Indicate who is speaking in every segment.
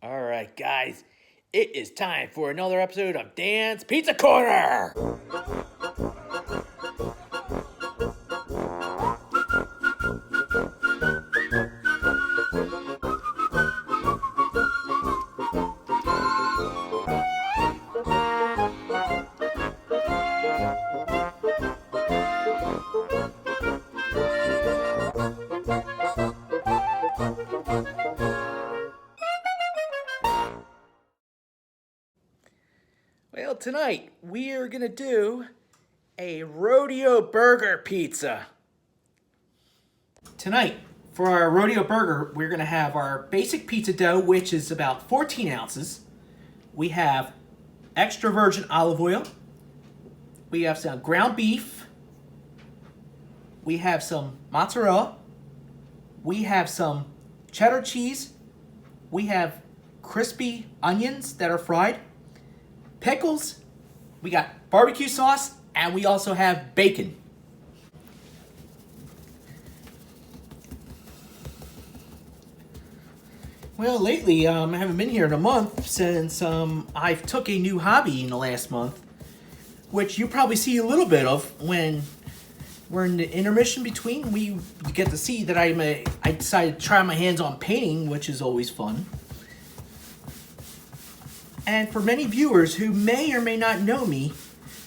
Speaker 1: All right, guys, it is time for another episode of Dan's Pizza Corner. Well, tonight we are gonna do a Rodeo burger pizza. Tonight, for our Rodeo burger, we're gonna have our basic pizza dough, which is about 14 ounces. We have extra virgin olive oil. We have some ground beef. We have some mozzarella. We have some cheddar cheese. We have crispy onions that are fried. Pickles, we got barbecue sauce, and we also have bacon. Well, lately, I haven't been here in a month since I've took a new hobby in the last month, which you probably see a little bit of when we're in the intermission between. You get to see that I decided to try my hands on painting, which is always fun. And for many viewers who may or may not know me,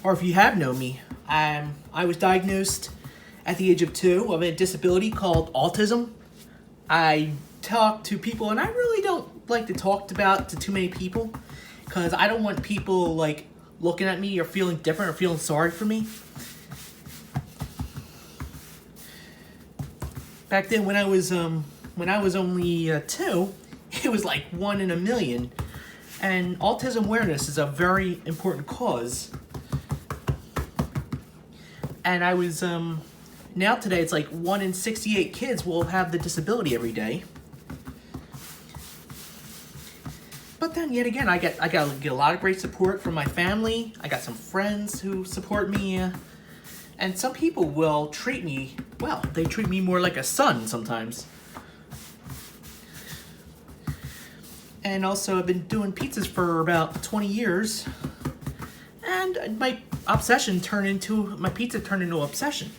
Speaker 1: or if you have known me, I was diagnosed at the age of 2 of a disability called autism. I talk to people, and I really don't like to talk about to too many people, because I don't want people like looking at me or feeling different or feeling sorry for me. Back then, when I was only 2, it was like 1 in a million. And autism awareness is a very important cause. And I was, now today it's like 1 in 68 kids will have the disability every day. But then yet again, I get a lot of great support from my family. I got some friends who support me. And some people will treat me, well, they treat me more like a son sometimes. And also, I've been doing pizzas for about 20 years, and my pizza turned into an obsession.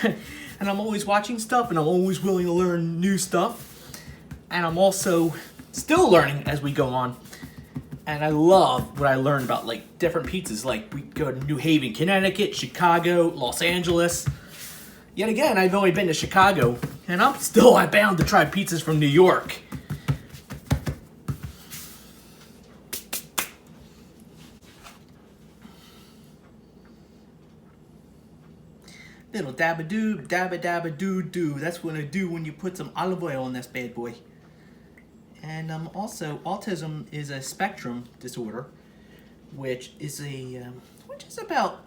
Speaker 1: And I'm always watching stuff, and I'm always willing to learn new stuff. And I'm also still learning as we go on. And I love what I learned about like different pizzas. Like we go to New Haven, Connecticut, Chicago, Los Angeles. Yet again, I've only been to Chicago, and I'm bound to try pizzas from New York. Little dabba-doo, dabba-dabba-doo-doo. That's what I do when you put some olive oil on this bad boy. And also, autism is a spectrum disorder, which is about,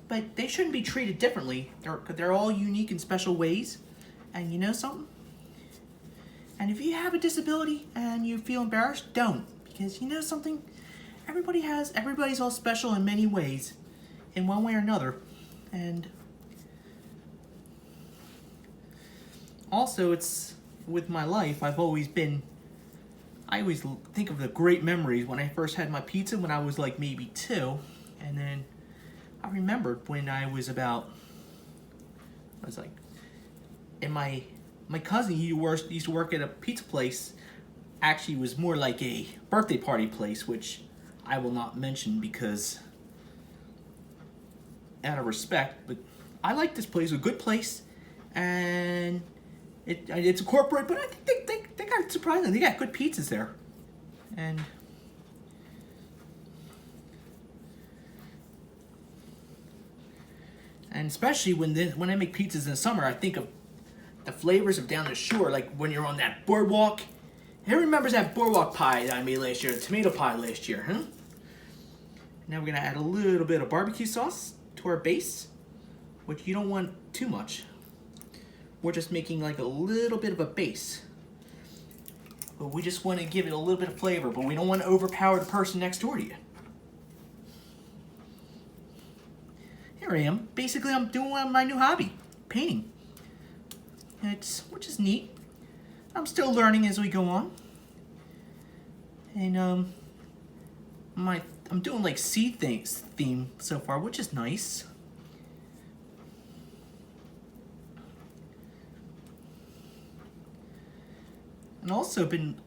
Speaker 1: but they shouldn't be treated differently. They're all unique in special ways. And you know something? And if you have a disability and you feel embarrassed, don't. Because you know something? Everybody's all special in many ways, in one way or another. And also, it's with my life, I always think of the great memories when I first had my pizza when I was like maybe 2. And then I remembered when I was and my cousin used to work at a pizza place. Actually, it was more like a birthday party place, which I will not mention because out of respect, but I like this place. It's a good place, and it's a corporate, but I think they got surprisingly, they got good pizzas there, and especially when I make pizzas in the summer, I think of the flavors of down the shore, like when you're on that boardwalk. Who remembers that boardwalk pie that I made last year, the tomato pie last year, huh? Now we're gonna add a little bit of barbecue sauce to our base, which you don't want too much. We're just making like a little bit of a base. But we just want to give it a little bit of flavor, but we don't want to overpower the person next door to you. Here I am. Basically, I'm doing my new hobby, painting. Which is neat. I'm still learning as we go on. And I'm doing like sea theme so far, which is nice. And also been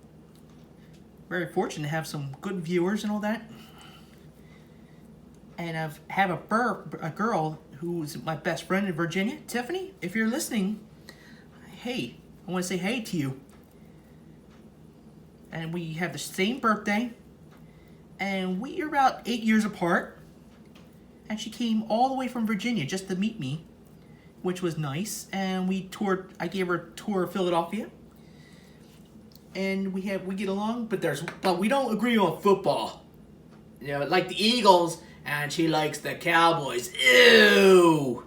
Speaker 1: very fortunate to have some good viewers and all that. And I've have a girl who's my best friend in Virginia, Tiffany. If you're listening, hey, I want to say hey to you. And we have the same birthday, and we are about 8 years apart. And she came all the way from Virginia just to meet me, which was nice. And we toured. I gave her a tour of Philadelphia, and we get along. But we don't agree on football. You know, like the Eagles, and she likes the Cowboys. Ew.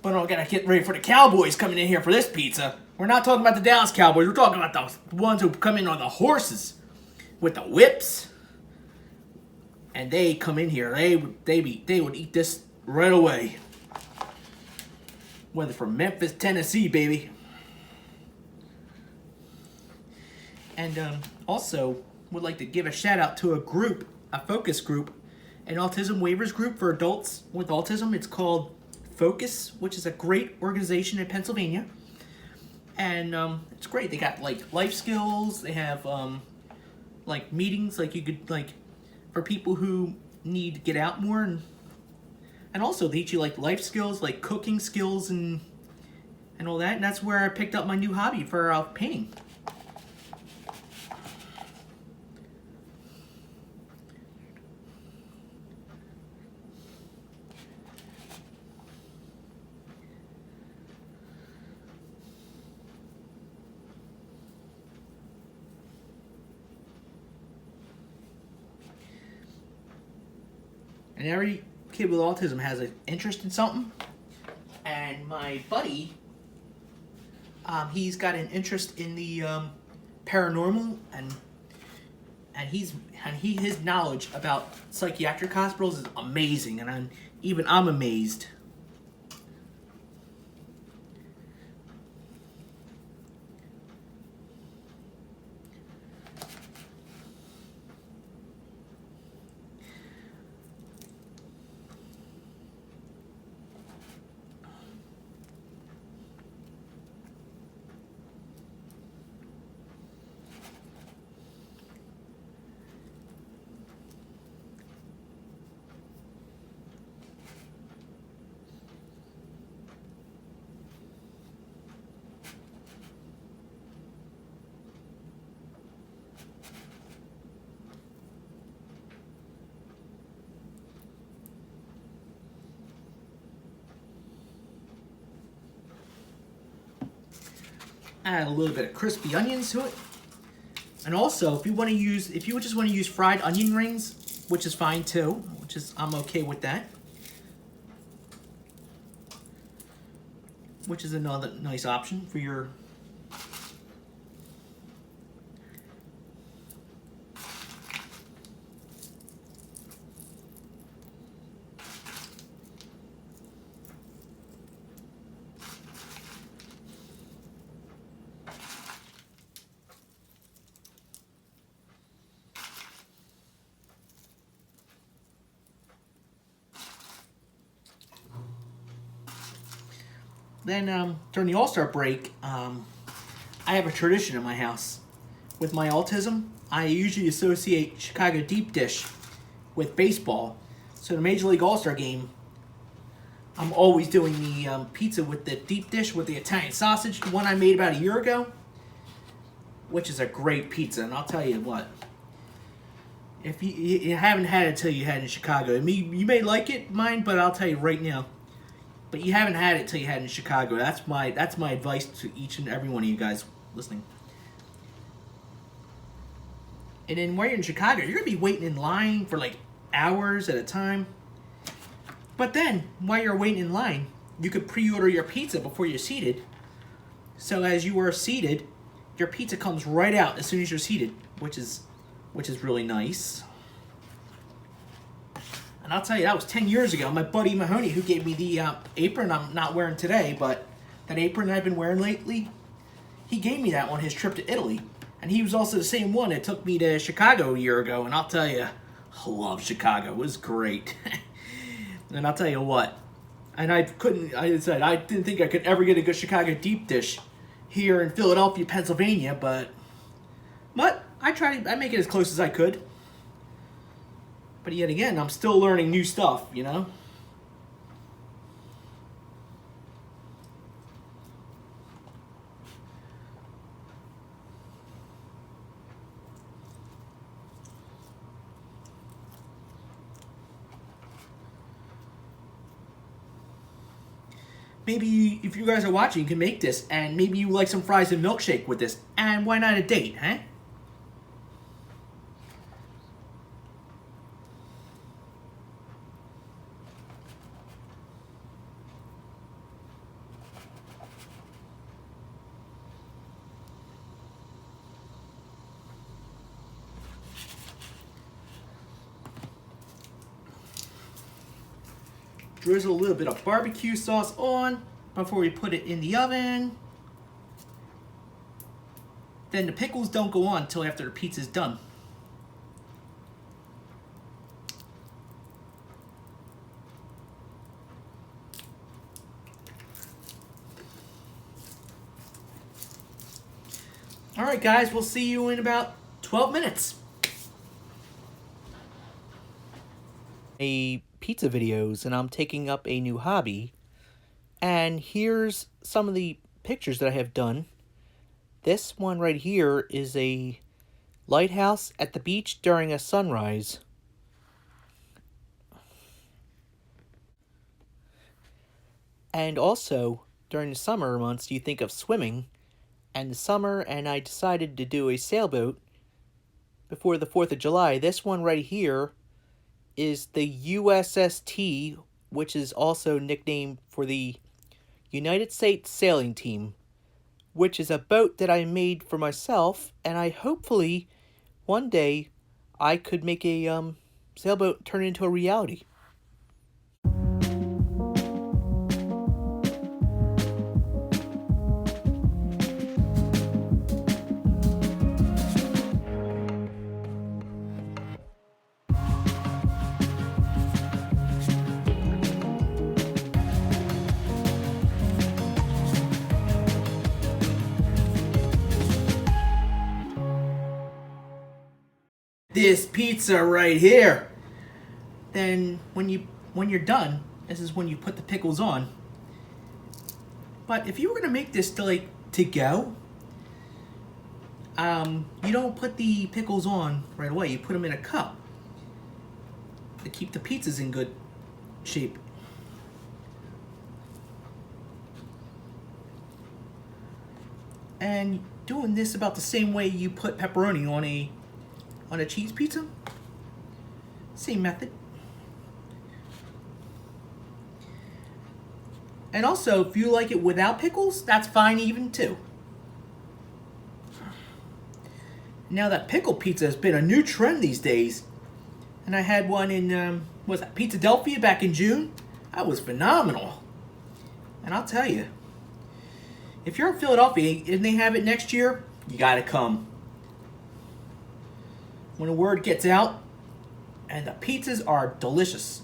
Speaker 1: But I gotta get ready for the Cowboys coming in here for this pizza. We're not talking about the Dallas Cowboys. We're talking about the ones who come in on the horses with the whips. And they come in here. They would eat this right away. Whether from Memphis, Tennessee, baby. And also would like to give a shout out to a focus group, an autism waivers group for adults with autism. It's called Focus, which is a great organization in Pennsylvania. And it's great. They got like life skills. They have like meetings, like you could like for people who need to get out more, and also they teach you like life skills, like cooking skills and all that. And that's where I picked up my new hobby for painting. And every kid with autism has an interest in something. And my buddy, he's got an interest in the paranormal, and his knowledge about psychiatric hospitals is amazing, and I'm amazed. Add a little bit of crispy onions to it. And also, if you just want to use fried onion rings, which is fine too, I'm okay with that. Which is another nice option for your Then during the All-Star break, I have a tradition in my house. With my autism, I usually associate Chicago deep dish with baseball. So the Major League All-Star game, I'm always doing the pizza with the deep dish with the Italian sausage, the one I made about a year ago, which is a great pizza. And I'll tell you what, if you haven't had it till you had it in Chicago, you may like it, mine, but I'll tell you right now, but you haven't had it till you had it in Chicago. That's my advice to each and every one of you guys listening. And then while you're in Chicago, you're going to be waiting in line for like hours at a time. But then, while you're waiting in line, you could pre-order your pizza before you're seated. So as you are seated, your pizza comes right out as soon as you're seated, which is really nice. And I'll tell you, that was 10 years ago. My buddy Mahoney, who gave me the apron I'm not wearing today, but that apron that I've been wearing lately, he gave me that on his trip to Italy. And he was also the same one that took me to Chicago a year ago. And I'll tell you, I love Chicago. It was great. And I'll tell you what, and I didn't think I could ever get a good Chicago deep dish here in Philadelphia, Pennsylvania, but I make it as close as I could. But yet again, I'm still learning new stuff, you know? Maybe if you guys are watching, you can make this, and maybe you like some fries and milkshake with this, and why not a date, huh? Drizzle a little bit of barbecue sauce on before we put it in the oven. Then the pickles don't go on until after the pizza's done. Alright guys, we'll see you in about 12 minutes. Pizza videos, and I'm taking up a new hobby, and here's some of the pictures that I have done. This one right here is a lighthouse at the beach during a sunrise. And also during the summer months you think of swimming and the summer, and I decided to do a sailboat before the 4th of July. This one right here is the USST, which is also nicknamed for the United States Sailing Team, which is a boat that I made for myself, and I hopefully one day I could make a sailboat turn into a reality. This pizza right here. Then when you're done, this is when you put the pickles on. But if you were gonna make this to go, you don't put the pickles on right away. You put them in a cup to keep the pizzas in good shape. And doing this about the same way you put pepperoni on a cheese pizza. Same method. And also, if you like it without pickles, that's fine even too. Now that pickle pizza has been a new trend these days. And I had one in, was that Pizzadelphia back in June? That was phenomenal. And I'll tell you, if you're in Philadelphia and they have it next year, you gotta come. When the word gets out, and the pizzas are delicious.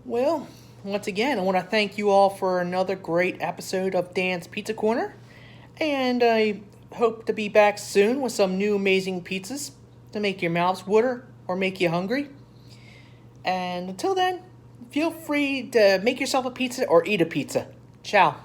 Speaker 1: Well, once again, I want to thank you all for another great episode of Dan's Pizza Corner. And I hope to be back soon with some new amazing pizzas to make your mouths water or make you hungry. And until then, feel free to make yourself a pizza or eat a pizza. Ciao.